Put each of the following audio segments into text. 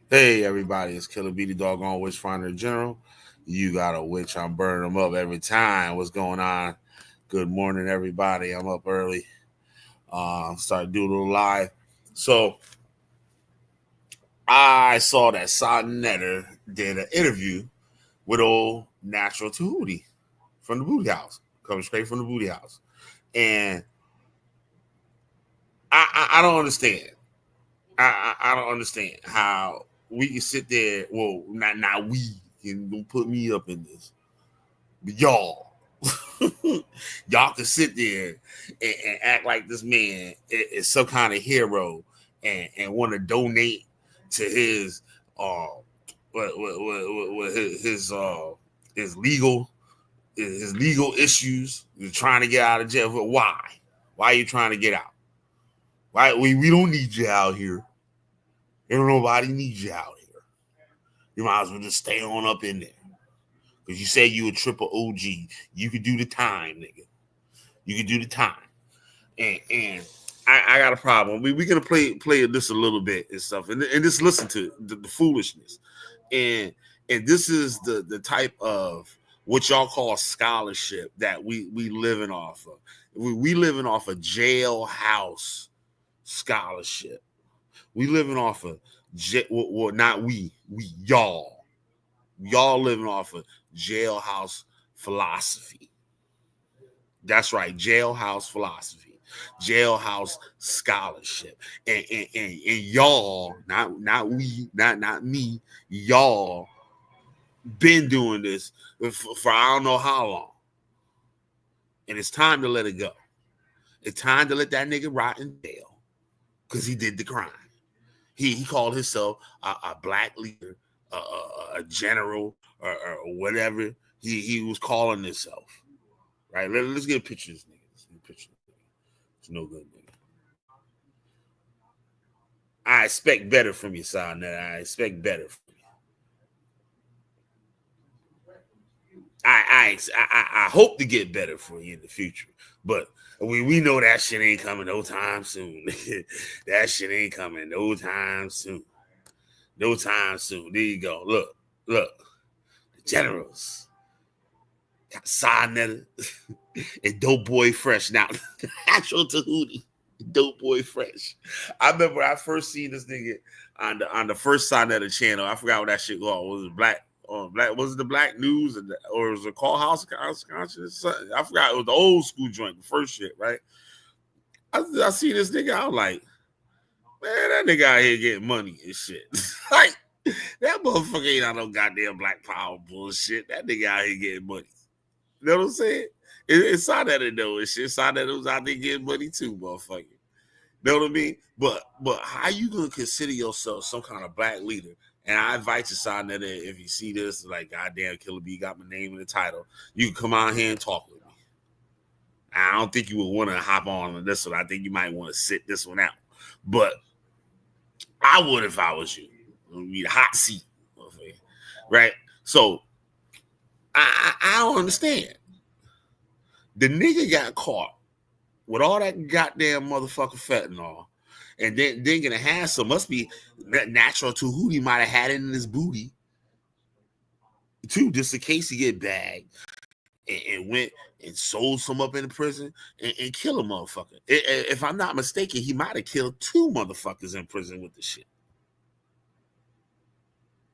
Hey everybody, it's Killer B the doggone witch finder general. You got a witch, I'm burning them up every time. What's going on? Good morning, everybody. I'm up early. Started doing a little live. So I saw that Netter did an interview with old Natural Tahuti from the Booty House, coming straight from the Booty House. And I don't understand. I don't understand how we can sit there. Well, not we. And don't put me up in this. Y'all, y'all can sit there and act like this man is some kind of hero and want to donate to his what his legal issues. You're trying to get out of jail. But why? Why are you trying to get out? Why we don't need you out here. Ain't nobody needs you out here. You might as well just stay on up in there. Because you say you a triple OG. You could do the time, nigga. You could do the time. And I got a problem. We're gonna play this a little bit and stuff. And just listen to the foolishness. And this is the type of what y'all call scholarship that we living off of. We living off a jailhouse scholarship. We living off of well, not we y'all living off of jailhouse philosophy. That's right, jailhouse philosophy, jailhouse scholarship, and y'all, not we, not me, y'all been doing this for I don't know how long, and it's time to let it go. It's time to let that nigga rot in jail because he did the crime. He called himself a black leader, a general, or whatever he was calling himself. Right? Let's get pictures, nigga. Let's get pictures. It's no good, nigga. I expect better from you, son. I expect better from you. I hope to get better for you in the future, but we know that shit ain't coming no time soon. That shit ain't coming no time soon. No time soon. There you go. Look. The generals. Got Signetter and Dope Boy Fresh. Now, Natural Tahuti. Dope Boy Fresh. I remember when I first seen this nigga on the first Signetter channel. I forgot what that shit called. Was it Black? Was it the Black News or was it called House of Conscience? I forgot. It was the old school joint, the first shit, right? I see this nigga. I was like, man, that nigga out here getting money and shit. Like, that motherfucker ain't on no goddamn Black Power bullshit. That nigga out here getting money. You know what I'm saying? It saw that it know and shit. Saw that it was out there getting money too, motherfucker. You know what I mean? But how you gonna consider yourself some kind of black leader? And I invite you, sign that if you see this, like goddamn Killer B got my name in the title, you can come out here and talk with me. I don't think you would want to hop on this one. I think you might want to sit this one out. But I would if I was you. It would be the hot seat, right? So I don't understand. The nigga got caught with all that goddamn motherfucking fentanyl, and then gonna have some must be natural Tahuti might have had it in his booty too, just in case he get bagged and went and sold some up in the prison and kill a motherfucker. If I'm not mistaken, he might have killed two motherfuckers in prison with the shit.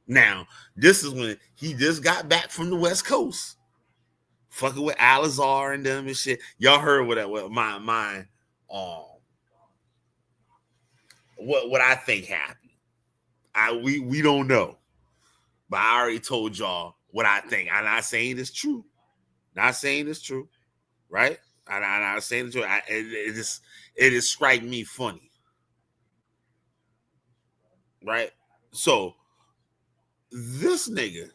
Now, this is when he just got back from the West Coast, fucking with Alizar and them and shit. Y'all heard what my what I think happened. We don't know, but I already told y'all what I think. I'm not saying it's true. Not saying it's true, right? I'm not saying it's true. It just strike me funny, right? So this nigga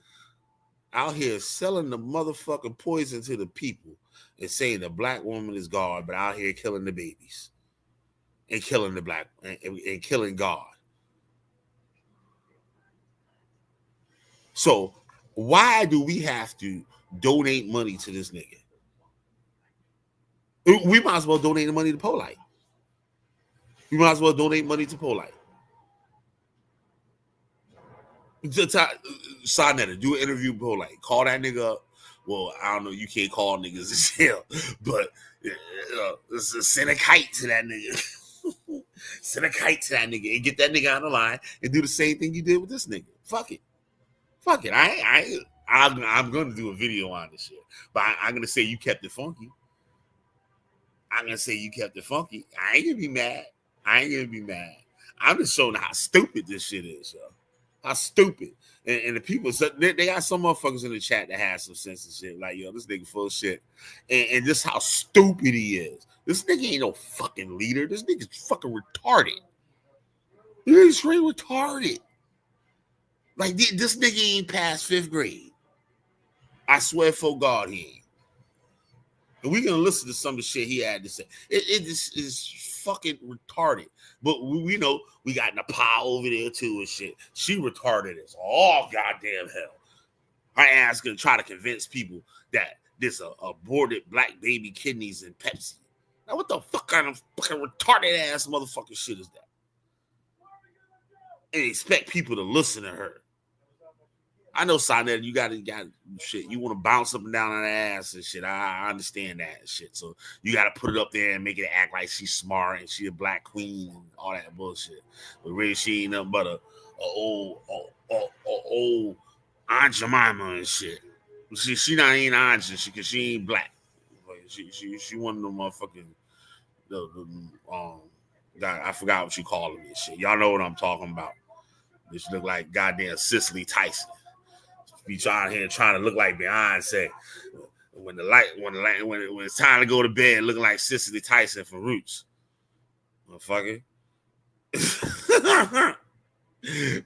out here selling the motherfucking poison to the people and saying the black woman is God, but out here killing the babies and killing the black and killing God. So why do we have to donate money to this nigga? We might as well donate the money to Polite. We might as well donate money to Polite. Sonetta, do an interview, bro. Like, call that nigga up. Well, I don't know. You can't call niggas as hell, but send a kite to that nigga. Send a kite to that nigga and get that nigga on the line and do the same thing you did with this nigga. Fuck it. Fuck it. I'm gonna do a video on this shit, but I'm gonna say you kept it funky. I'm gonna say you kept it funky. I ain't gonna be mad. I ain't gonna be mad. I'm just showing how stupid this shit is, yo. How stupid. And the people, so they got some motherfuckers in the chat that have some sense and shit. Like, yo, this nigga full of shit. And just how stupid he is. This nigga ain't no fucking leader. This nigga's fucking retarded. He's straight retarded. Like, this nigga ain't past 5th grade. I swear for God he ain't. And we're gonna listen to some of the shit he had to say. It is fucking retarded. But we know we got Nepal over there too and shit. She retarded as all goddamn hell. Her ass gonna try to convince people that there's a aborted black baby kidneys in Pepsi. Now what the fuck kind of fucking retarded ass motherfucking shit is that? And expect people to listen to her. I know, Sonetta, you got shit. You want to bounce up and down on her ass and shit. I understand that and shit. So you got to put it up there and make it act like she's smart and she a black queen and all that bullshit. But really, she ain't nothing but a old Aunt Jemima and shit. She not ain't Aunt because she ain't black. She one of them motherfucking God, I forgot what you call them and shit. Y'all know what I'm talking about. This look like goddamn Cicely Tyson. Be trying to look like Beyonce when it's time to go to bed, looking like Cicely Tyson from Roots, motherfucker.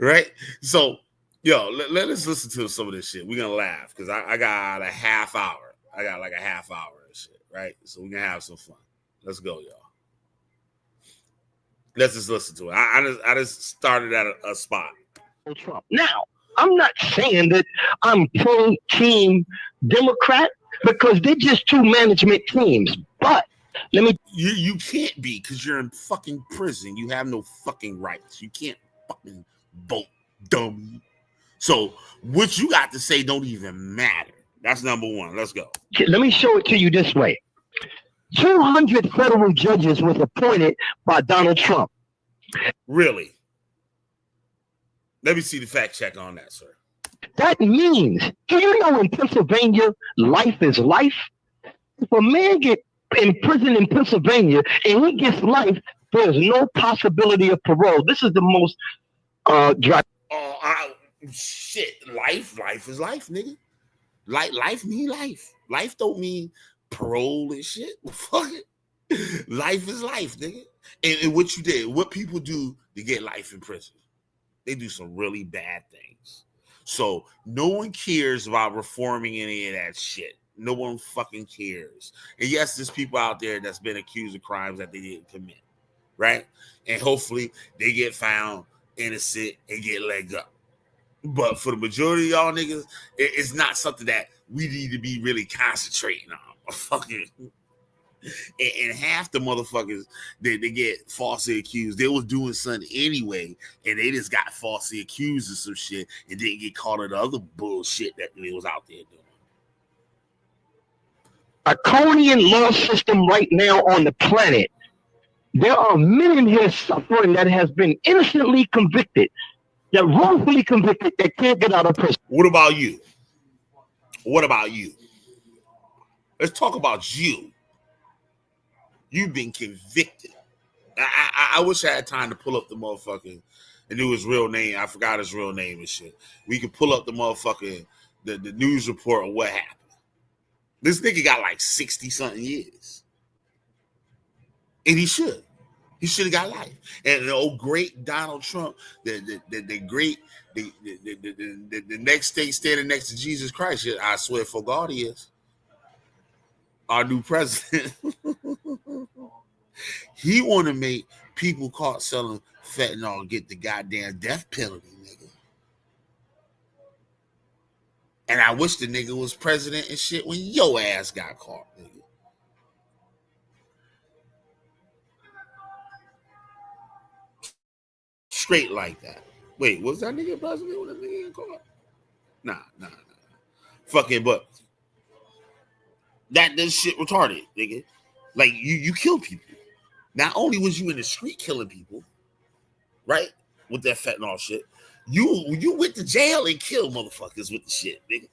Right? So, yo, let us listen to some of this shit. We're gonna laugh because I got a half hour. I got like a half hour and shit, right? So we're gonna have some fun. Let's go, y'all. Let's just listen to it. I just started at a spot. Trump. Now, I'm not saying that I'm pro-team Democrat because they're just two management teams. But let me... You can't be because you're in fucking prison. You have no fucking rights. You can't fucking vote, dumb. So what you got to say don't even matter. That's number one. Let's go. Let me show it to you this way. 200 federal judges was appointed by Donald Trump. Really? Let me see the fact check on that, sir. That means, do you know in Pennsylvania, life is life? If a man gets in prison in Pennsylvania and he gets life, there's no possibility of parole. This is the most dry. Shit, life is life, nigga. Life mean life. Life don't mean parole and shit. Fuck it. Life is life, nigga. And what you did, what people do to get life in prison, they do some really bad things. So no one cares about reforming any of that shit. No one fucking cares. And yes, there's people out there that's been accused of crimes that they didn't commit, right? And hopefully they get found innocent and get let go. But for the majority of y'all niggas, it's not something that we need to be really concentrating on. Fucking. And half the motherfuckers they get falsely accused. They was doing something anyway, and they just got falsely accused of some shit and didn't get caught in the other bullshit that they was out there doing. A draconian law system right now on the planet. There are men in here suffering that has been innocently convicted, that wrongfully convicted, that can't get out of prison. What about you? What about you? Let's talk about you. You've been convicted. I wish I had time to pull up the motherfucking and knew his real name. I forgot his real name and shit. We could pull up the motherfucking the news report of what happened. This nigga got like 60-something years. And he should. He should have got life. And the old great Donald Trump, the next thing standing next to Jesus Christ, I swear for God he is. Our new president. He want to make people caught selling fentanyl get the goddamn death penalty, nigga. And I wish the nigga was president and shit when your ass got caught, nigga. Straight like that. Wait, was that nigga president when that nigga got caught? Nah. Fucking, but this shit retarded, nigga. Like you killed people. Not only was you in the street killing people, right, with that fentanyl shit, you went to jail and killed motherfuckers with the shit, nigga.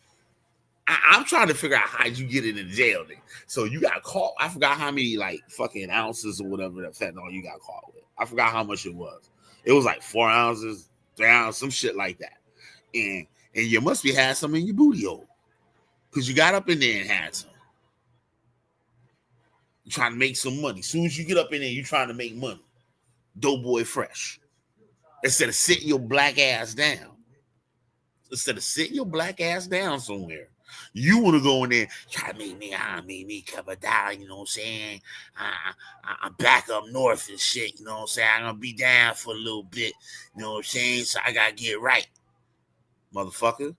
I'm trying to figure out how you get into jail, nigga. So you got caught. I forgot how many like fucking ounces or whatever that fentanyl you got caught with. I forgot how much it was. It was like 4 ounces, 3 ounces, some shit like that. And you must be had some in your booty hole. Because you got up in there and had some. You're trying to make some money. As soon as you get up in there, you're trying to make money. Doughboy fresh. Instead of sitting your black ass down. Instead of sitting your black ass down somewhere. You want to go in there, try to make me cover down, you know what I'm saying? I'm back up north and shit, you know what I'm saying? I'm going to be down for a little bit, you know what I'm saying? So I got to get right, motherfucker.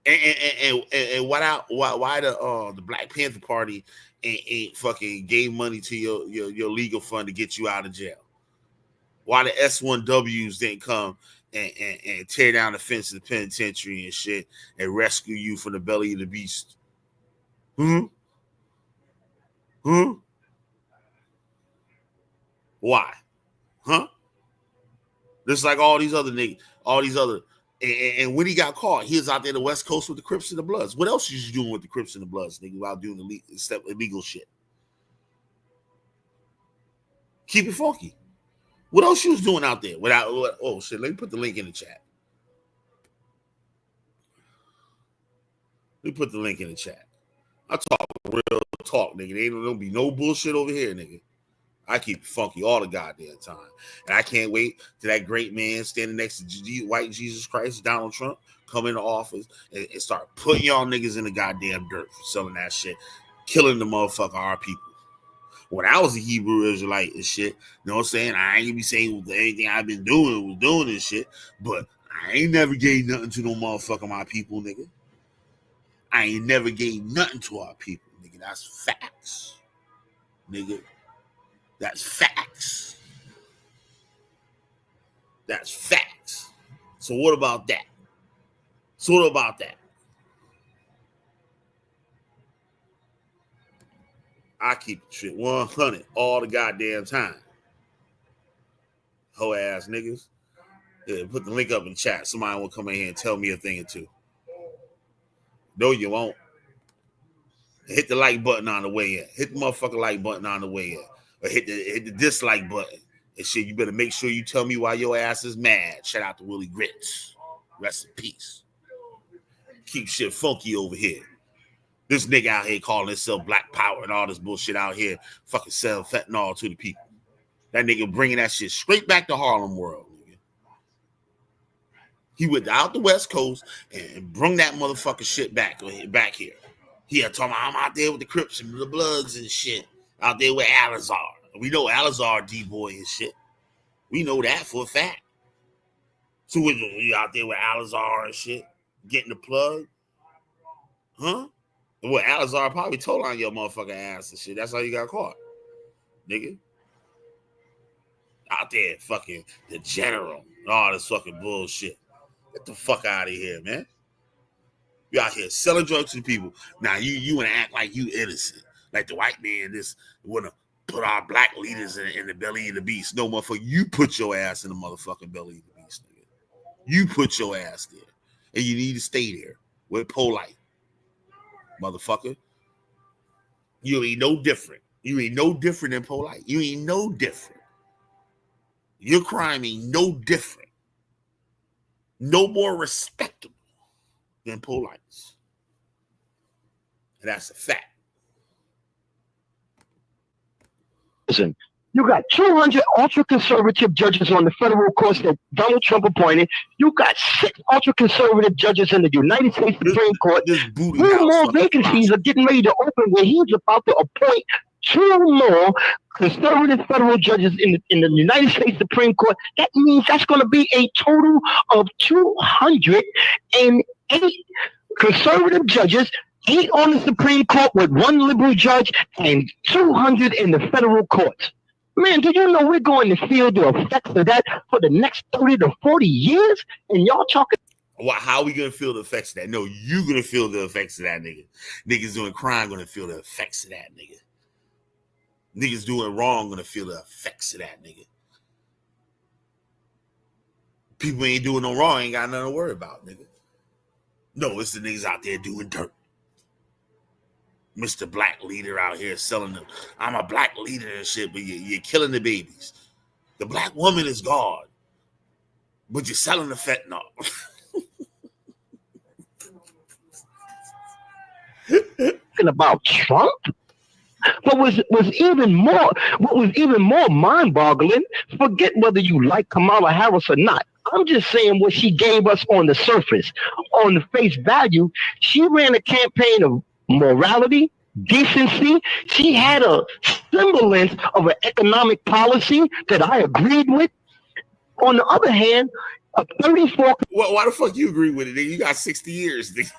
And why the Black Panther Party ain't fucking gave money to your legal fund to get you out of jail? Why the S1Ws didn't come and tear down the fence of the penitentiary and shit and rescue you from the belly of the beast? Why? Huh? Just like all these other niggas, all these other. And when he got caught, he was out there in the West Coast with the Crips and the Bloods. What else you doing with the Crips and the Bloods, nigga, while doing illegal shit? Keep it funky. What else you was doing out there? Oh, shit, let me put the link in the chat. Let me put the link in the chat. I talk real talk, nigga. There ain't gonna be no bullshit over here, nigga. I keep it funky all the goddamn time. And I can't wait till that great man standing next to white Jesus Christ, Donald Trump, come into office and start putting y'all niggas in the goddamn dirt for selling that shit, killing the motherfucker, our people. When I was a Hebrew Israelite and shit, you know what I'm saying? I ain't gonna be saying anything I've been doing this shit, but I ain't never gave nothing to no motherfucker, my people, nigga. I ain't never gave nothing to our people, nigga. That's facts, nigga. That's facts. That's facts. So what about that? I keep shit 100 all the goddamn time. Hoe ass niggas. Yeah, put the link up in the chat. Somebody will come in here and tell me a thing or two. No, you won't. Hit the like button on the way in. Hit the motherfucking like button on the way in. Or hit the dislike button. And shit, you better make sure you tell me why your ass is mad. Shout out to Willie Grits. Rest in peace. Keep shit funky over here. This nigga out here calling himself Black Power and all this bullshit out here fucking selling fentanyl to the people. That nigga bringing that shit straight back to Harlem World, nigga. He went out the West Coast and bring that motherfucking shit back here. He had talking about, I'm out there with the Crips and the Bloods and shit. Out there with Alizar. We know Alizar D-boy and shit. We know that for a fact. So we out there with Alizar and shit, getting the plug. Huh? Well, Alizar probably told on your motherfucking ass and shit. That's how you got caught. Nigga. Out there fucking the general and all this fucking bullshit. Get the fuck out of here, man. You out here selling drugs to the people. Now you want to act like you innocent. Like the white man just want to put our black leaders in the belly of the beast. No, motherfucker, you put your ass in the motherfucking belly of the beast, nigga. You put your ass there. And you need to stay there with polite. Motherfucker. You ain't no different. You ain't no different than polite. You ain't no different. Your crime ain't no different. No more respectable than polites. And that's a fact. You got 200 ultra-conservative judges on the federal courts that Donald Trump appointed. You got 6 ultra-conservative judges in the United States Supreme Court. 2 more vacancies are getting ready to open where he's about to appoint 2 more conservative federal judges in the United States Supreme Court. That means that's going to be a total of 208 conservative judges, 8 on the Supreme Court with 1 liberal judge, and 200 in the federal courts. Man, do you know we're going to feel the effects of that for the next 30 to 40 years? And y'all talking. How are we gonna feel the effects of that? No, you gonna feel the effects of that, nigga. Niggas doing crime gonna feel the effects of that, nigga. Niggas doing wrong gonna feel the effects of that, nigga. People ain't doing no wrong, ain't got nothing to worry about, nigga. No, it's the niggas out there doing dirt. Mr. Black Leader out here selling them. I'm a black leader and shit, but you're killing the babies. The black woman is God, but you're selling the fentanyl. About Trump? What was even more mind-boggling, forget whether you like Kamala Harris or not. I'm just saying what she gave us on the surface. On the face value, she ran a campaign of morality, decency. She had a semblance of an economic policy that I agreed with. On the other hand, a 34. Well, why the fuck you agree with it, nigga? You got 60 years, nigga.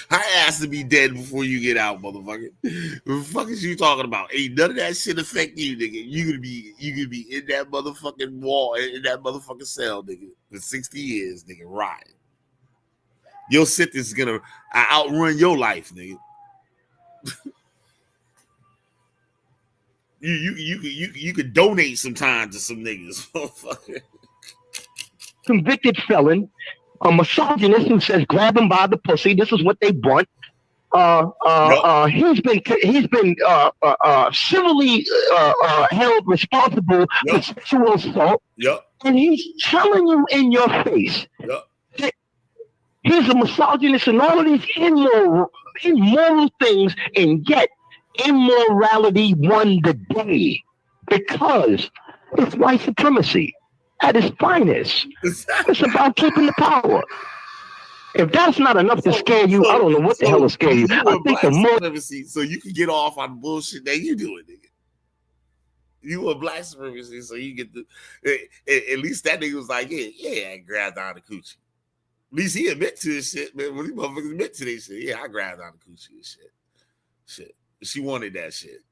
Her ass to be dead before you get out, motherfucker. What the fuck is you talking about? Ain't none of that shit affect you, nigga. You gonna be in that motherfucking wall, in that motherfucking cell, nigga, for 60 years, nigga, riding. Your sentence is gonna outrun your life, nigga. You could donate some time to some niggas, motherfucker. Convicted felon, a misogynist who says grab him by the pussy. This is what they want. He's been civilly held responsible for sexual assault. And he's telling you in your face that he's a misogynist and all of these immoral things, and yet immorality won the day because it's white supremacy at its finest. It's about keeping the power. If that's not enough to scare you, I don't know what the hell will scare you. I think the more supremacy, so you can get off on bullshit that you doing, nigga. You a black supremacy, so you get the. At least that nigga was like, yeah, I grabbed on the coochie. At least he admit to this shit, man. When these motherfuckers admit to this shit, yeah, I grabbed on the coochie and shit. She wanted that shit.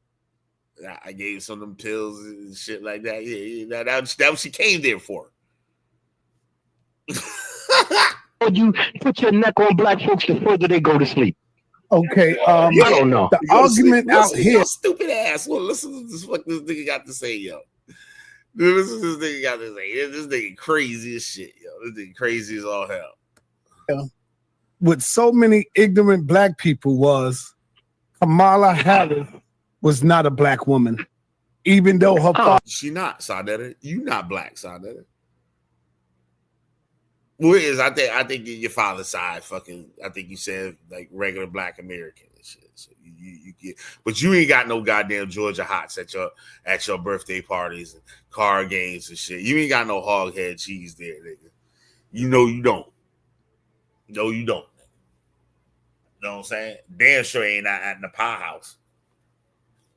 I gave some of them pills and shit like that. Yeah, that what she came there for. you put your neck on black folks, the further they go to sleep. Okay, I don't know. The argument out here. Stupid ass. Well, listen to this. What this nigga got to say, yo. Listen to this nigga got to say. This nigga crazy as shit, yo. This nigga crazy as all hell. Yeah. With so many ignorant black people was Kamala Harris was not a black woman, even though her father. She not, Sadetta. You not black, Sadetta. Well, it is. I think your father's side, fucking. I think you said like regular black American and shit. So you get, but you ain't got no goddamn Georgia hots at your birthday parties and card games and shit. You ain't got no hog head cheese there, nigga. You know you don't. No, you don't. You know what I'm saying? Damn sure ain't at the pie house.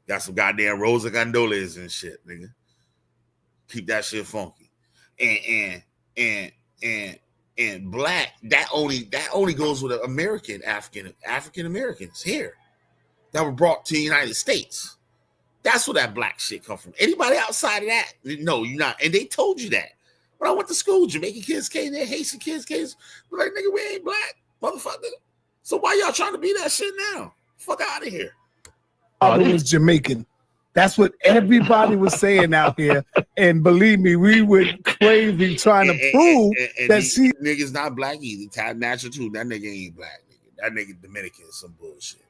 Got some goddamn Rosa Gondolas and shit, nigga. Keep that shit funky. And black, that only goes with African Americans here that were brought to the United States. That's where that black shit come from. Anybody outside of that, no, you're not. And they told you that. When I went to school, Jamaican kids came there, Haitian kids came. We're like, nigga, we ain't black, motherfucker. So why y'all trying to be that shit now? Fuck out of here. It was Jamaican. That's what everybody was saying out here. And believe me, we went crazy trying to prove that she nigga's not black either. Natural too. That nigga ain't black, nigga. That nigga Dominican is some bullshit.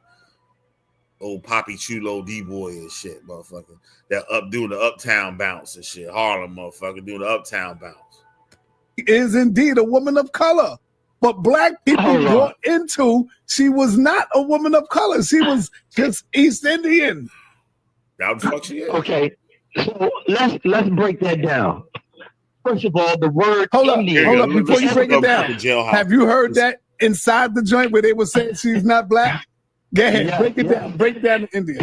Old Poppy Chulo D-boy and shit, motherfucker. That doing the uptown bounce and shit. Harlem, motherfucker, doing the uptown bounce. Is indeed a woman of color. But black people brought into, she was not a woman of color. She was just East Indian. That would fuck she is. Okay, so let's break that down. First of all, the word Indian. Hold up, before you break it down. Have you heard that inside the joint where they were saying she's not black? Go ahead, break it down. Break it down in India.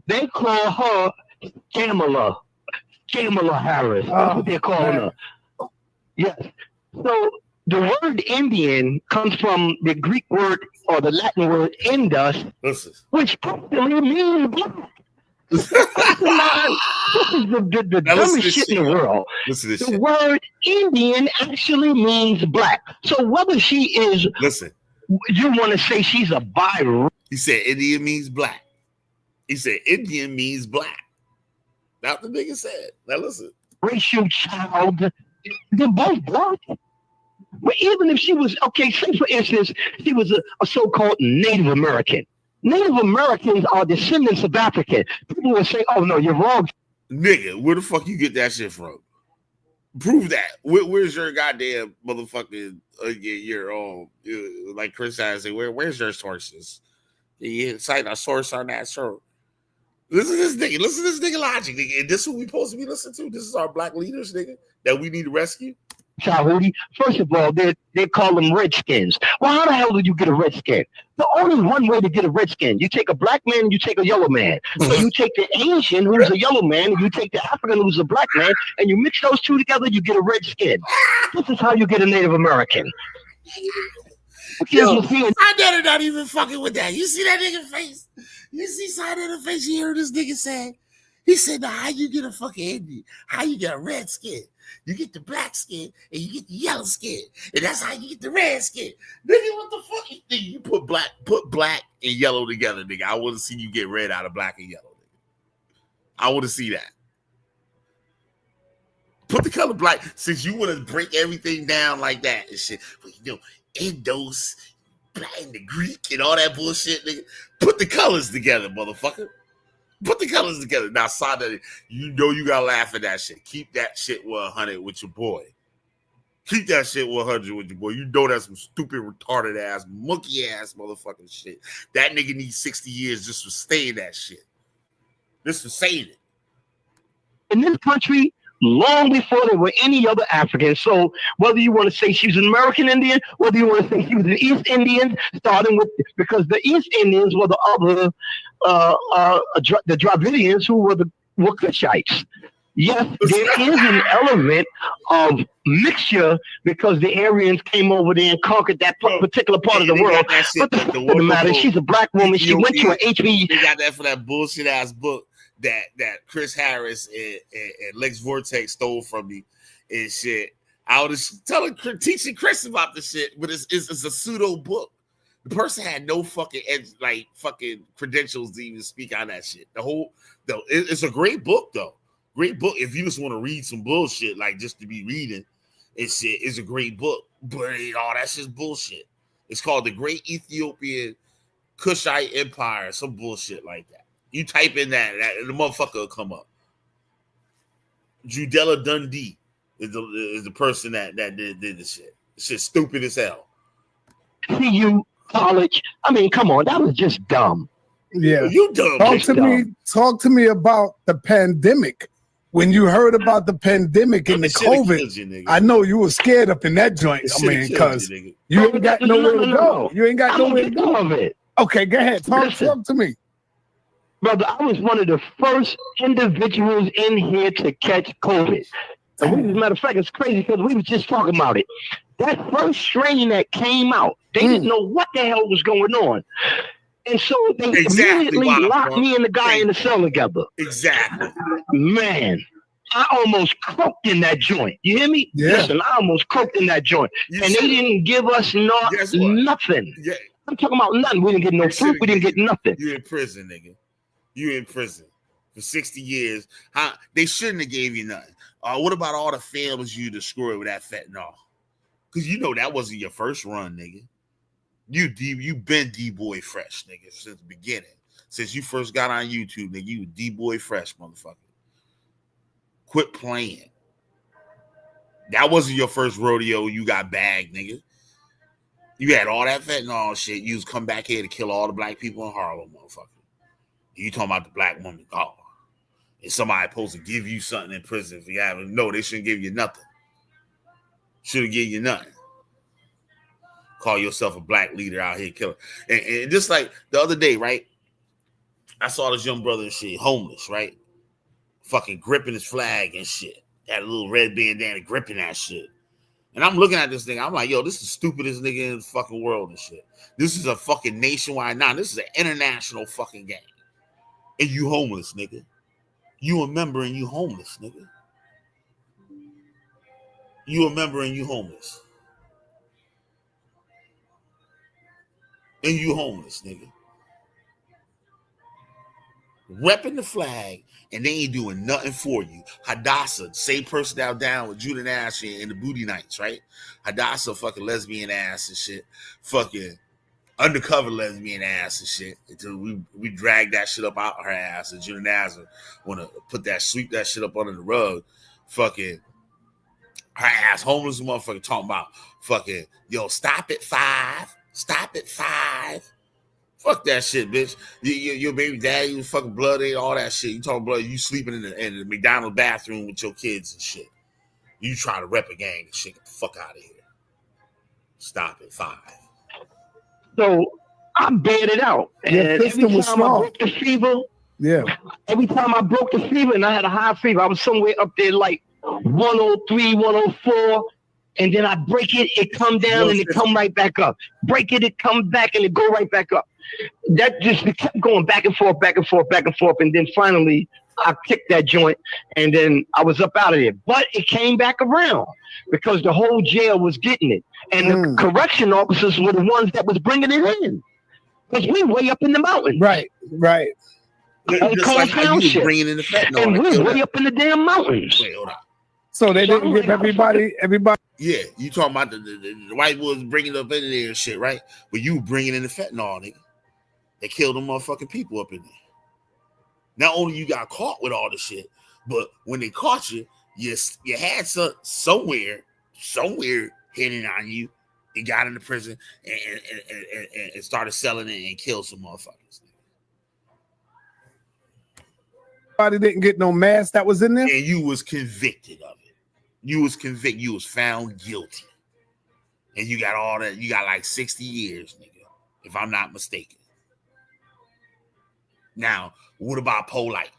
They call her Kamala Harris. That's what they're calling her. Yes. So The word Indian comes from the Greek word or the Latin word indus, Listen. which actually means black. Asinine, this is the Now listen to dumbest this shit in shit, the yo. world. Listen to this The shit. word Indian actually means black. So whether she is, Listen. you want to say she's a He said Indian means black. He said Indian means black. That's what the nigga said. Now listen. biracial child, they're both black. But even if she was, okay, say for instance, she was a so-called Native American. Native Americans are descendants of African. People will say, oh, no, you're wrong. Nigga, where the fuck you get that shit from? Prove that. Where's your goddamn motherfucking your like Chris has say, where's your sources? You cite a source on that show. Listen to this nigga. Listen to this nigga logic, nigga. And this is what we supposed to be listening to. This is our black leaders, nigga, that we need to rescue. Tahuti. First of all, they call them redskins. Well, how the hell did you get a redskin? The only one way to get a redskin. You take a black man and you take a yellow man. So you take the Asian who's a yellow man and you take the African who's a black man and you mix those two together, you get a redskin. This is how you get a Native American. Yo, I better not even fucking with that. You see that nigga face? You see side of the face? You heard this nigga say? He said, "Now how you get a fucking Indian? How you get a red skin? You get the black skin and you get the yellow skin, and that's how you get the red skin, nigga. What the fuck? You put black and yellow together, nigga. I want to see you get red out of black and yellow, nigga. I want to see that. Put the color black since you want to break everything down like that and shit. You know, Indos, black and the Greek and all that bullshit, nigga. Put the colors together, motherfucker. Put the colors together. Now, Sada, you know you gotta laugh at that shit. Keep that shit 100 with your boy. Keep that shit 100 with your boy. You know that's some stupid, retarded ass, monkey ass motherfucking shit. That nigga needs 60 years just for saying that shit. Just for saying it. In this country, long before there were any other Africans. So whether you want to say she was an American Indian, whether you want to say she was an East Indian, starting with, because the East Indians were the other, the Dravidians who were Kushites. Yes, there is an element of mixture because the Aryans came over there and conquered that particular part of the world. But the fact of the matter, she's a black woman. She went to an HB. They got that for that bullshit ass book that Chris Harris and Lex Vortex stole from me and shit. I was teaching Chris about the shit, but it's a pseudo book. The person had no fucking fucking credentials to even speak on that shit. It's a great book though. Great book if you just want to read some bullshit, like just to be reading and shit. It's a great book, but all that's just bullshit. It's called The Great Ethiopian Kushite Empire, some bullshit like that. You type in that the motherfucker will come up. Judella Dundee is the person that did the shit. Shit's stupid as hell. CU college. I mean, come on, that was just dumb. Yeah, you dumb. Talk to me about the pandemic. When you heard about the pandemic and the COVID, you, I know you were scared up in that joint. I mean, because you ain't got nowhere to go. You ain't got nowhere to go. Of it. Okay, go ahead. Talk to me. Brother, I was one of the first individuals in here to catch COVID. And as a matter of fact, it's crazy because we was just talking about it. That first strain that came out, they didn't know what the hell was going on. And so they immediately locked me and the guy in the cell together. Exactly. Man, I almost croaked in that joint. You hear me? Yeah. Listen, I almost croaked in that joint. And they didn't give us nothing. Yeah. I'm talking about nothing. We didn't get no food. We didn't get nothing. You in prison, nigga. You in prison for 60 years. They shouldn't have gave you nothing. What about all the families you destroyed with that fentanyl? Because you know that wasn't your first run, nigga. You been D-Boy fresh, nigga, since the beginning. Since you first got on YouTube, nigga, you D-Boy fresh, motherfucker. Quit playing. That wasn't your first rodeo. You got bagged, nigga. You had all that fentanyl shit. You was come back here to kill all the black people in Harlem, motherfucker. You talking about the black woman? Oh, and somebody supposed to give you something in prison if you haven't? No, they shouldn't give you nothing. Shouldn't give you nothing. Call yourself a black leader out here killing. And just like the other day, right? I saw this young brother and shit, homeless, right? Fucking gripping his flag and shit. Had a little red bandana gripping that shit. And I'm looking at this thing. I'm like, yo, this is the stupidest nigga in the fucking world and shit. This is a fucking nationwide. Nah, this is an international fucking game. And you homeless, nigga. You a member and you homeless, nigga. You a member and you homeless. And you homeless, nigga. Repping the flag, and they ain't doing nothing for you. Hadassah, same person down with Judah Nash and the Booty Nights, right? Hadassah, fucking lesbian ass and shit. Fucking undercover lesbian ass and shit. Until we drag that shit up out her ass, and Judah Nash wanna sweep that shit up under the rug. Fucking her ass homeless motherfucker talking about fucking, yo, stop at 5. Stop at 5. Fuck that shit, bitch. Your baby daddy, you fucking bloody, all that shit. You talking blood, you sleeping in the McDonald's bathroom with your kids and shit. You try to rep a gang and shit. Get the fuck out of here. Stop at 5. So I bared it out. And every time I broke the fever, every time I broke the fever and I had a high fever, I was somewhere up there like 103, 104. And then I break it, it come down and it come right back up. Break it, it come back and it go right back up. That just kept going back and forth, back and forth, back and forth. And then finally I kicked that joint and then I was up out of there. But it came back around because the whole jail was getting it. And the correction officers were the ones that was bringing it in. Because we way up in the mountains. Right. Just like how you was bringing in the fentanyl. And we're way up in the damn mountains. Wait, hold on. So they didn't give everybody. Yeah, you talking about the white boys bringing up in there and shit, right? But you bringing in the fentanyl, nigga. They killed them motherfucking people up in there. Not only you got caught with all the shit, but when they caught you, you had somewhere hitting on you. And got into prison and started selling it and killed some motherfuckers. Everybody didn't get no mask that was in there, and you was convicted of it. You was convicted. You was found guilty, and you got all that. You got like 60 years, nigga, if I'm not mistaken. Now, what about Polite?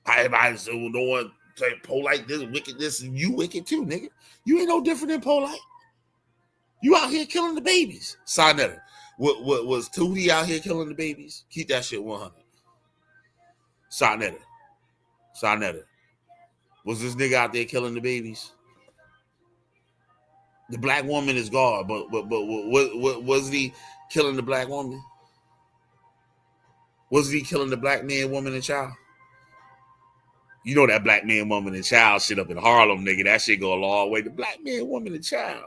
Everybody said, well, no one say Polite this wicked. This you wicked too, nigga. You ain't no different than Polite. You out here killing the babies. Sonetta. What was Tahuti out here killing the babies? Keep that shit 100. Sonetta. Was this nigga out there killing the babies? The black woman is gone, but what was he killing the black woman? Was he killing the black man, woman, and child? You know that black man, woman, and child shit up in Harlem, nigga. That shit go a long way. The black man, woman, and child.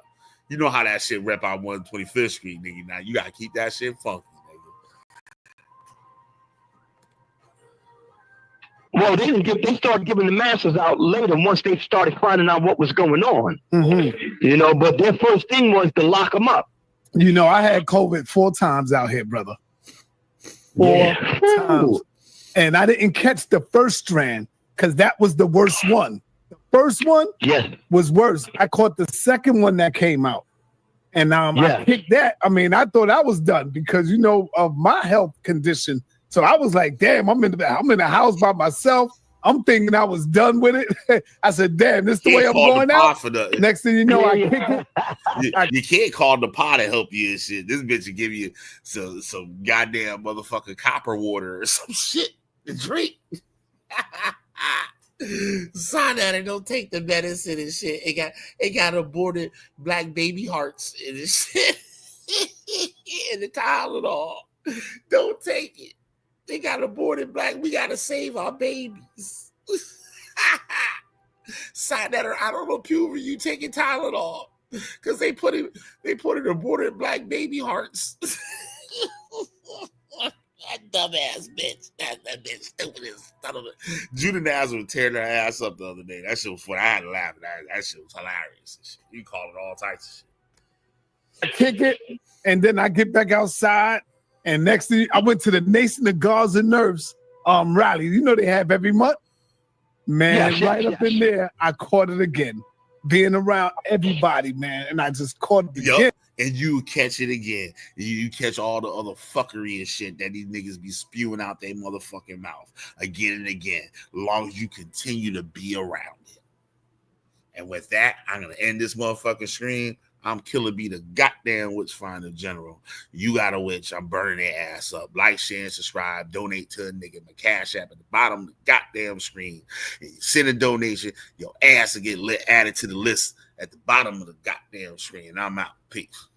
You know how that shit rep out 125th Street, nigga. Now you gotta keep that shit funky, nigga. Well, they started giving the masses out later once they started finding out what was going on. You know, but their first thing was to lock them up. You know, I had COVID 4 times out here, brother. 4 times. And I didn't catch the first strand because that was the worst one. The first one was worse. I caught the second one that came out. And I picked that. I mean, I thought I was done because, you know, of my health condition. So I was like, damn, I'm in the house by myself. I'm thinking I was done with it. I said, damn, this is the way I'm going out. Next thing you know, I kick it. You can't call the pot to help you and shit. This bitch will give you some goddamn motherfucking copper water or some shit to drink. Son, that don't take the medicine and shit. It got aborted black baby hearts and shit. And the Tylenol. Don't take it. They got aborted black. We gotta save our babies. Son, that I don't know, Puber, you taking Tylenol because they put it aborted black baby hearts. That dumbass bitch. That bitch stupid as son of a. Judah Nazareth tearing her ass up the other day. That shit was funny. I had to laugh at that. That shit was hilarious. You call it all types of shit. I kick it, and then I get back outside, and next thing I went to the Nation of Guards and Nerves rally. You know they have every month. Man, up in there, I caught it again. Being around everybody, man, and I just caught it again. And you catch it again. You catch all the other fuckery and shit that these niggas be spewing out their motherfucking mouth again and again, as long as you continue to be around it. And with that, I'm gonna end this motherfucking stream. I'm Killer B, the goddamn witch finder general. You got a witch. I'm burning their ass up. Like, share, and subscribe. Donate to a nigga. My cash app at the bottom of the goddamn screen. And you send a donation, your ass will get added to the list at the bottom of the goddamn screen. I'm out. Peace.